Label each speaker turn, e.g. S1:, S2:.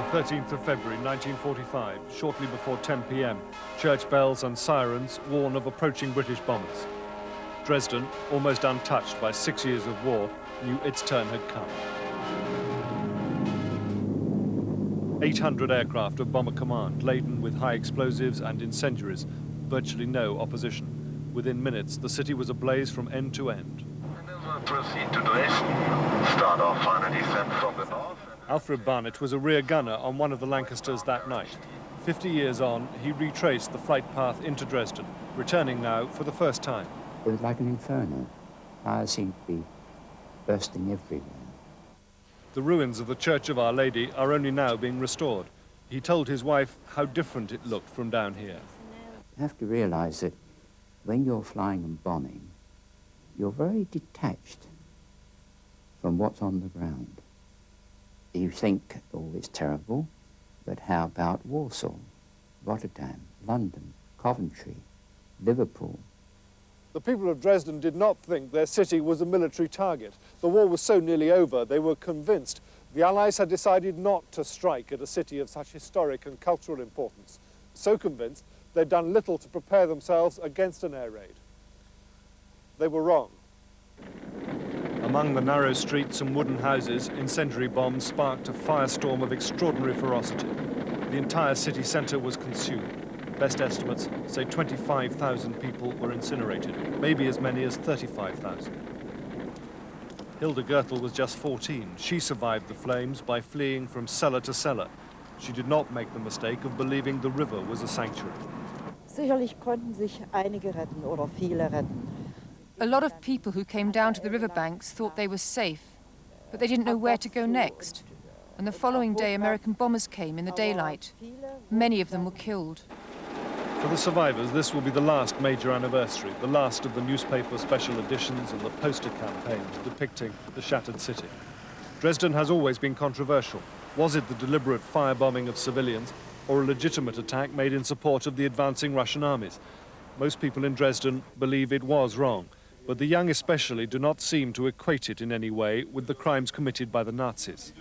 S1: 13th of February 1945, shortly before 10 p.m. Church bells and sirens warn of approaching British bombers. Dresden, almost untouched by 6 years of war, knew its turn had come. 800 aircraft of Bomber Command, laden with high explosives and incendiaries, virtually no opposition. Within minutes, the city was ablaze from end to end.
S2: We'll proceed to Dresden, start our final descent from the north.
S1: Alfred Barnett was a rear gunner on one of the Lancasters that night. 50 years on, he retraced the flight path into Dresden, returning now for the first time.
S3: It was like an inferno. Fire seemed to be bursting everywhere.
S1: The ruins of the Church of Our Lady are only now being restored. He told his wife how different it looked from down here.
S3: You have to realize that when you're flying and bombing, you're very detached from what's on the ground. You think, oh, it's terrible, but how about Warsaw, Rotterdam, London, Coventry, Liverpool?
S1: The people of Dresden did not think their city was a military target. The war was so nearly over, they were convinced the Allies had decided not to strike at a city of such historic and cultural importance. So convinced, they'd done little to prepare themselves against an air raid. They were wrong. Among the narrow streets and wooden houses, incendiary bombs sparked a firestorm of extraordinary ferocity. The entire city centre was consumed. Best estimates say 25,000 people were incinerated, maybe as many as 35,000. Hilda Goethel was just 14. She survived the flames by fleeing from cellar to cellar. She did not make the mistake of believing the river was a sanctuary.
S4: Sicherlich konnten sich einige retten oder viele retten.
S5: A lot of people who came down to the riverbanks thought they were safe, but they didn't know where to go next. And the following day, American bombers came in the daylight. Many of them were killed.
S1: For the survivors, this will be the last major anniversary, the last of the newspaper special editions and the poster campaigns depicting the shattered city. Dresden has always been controversial. Was it the deliberate firebombing of civilians or a legitimate attack made in support of the advancing Russian armies? Most people in Dresden believe it was wrong, but the young especially do not seem to equate it in any way with the crimes committed by the Nazis.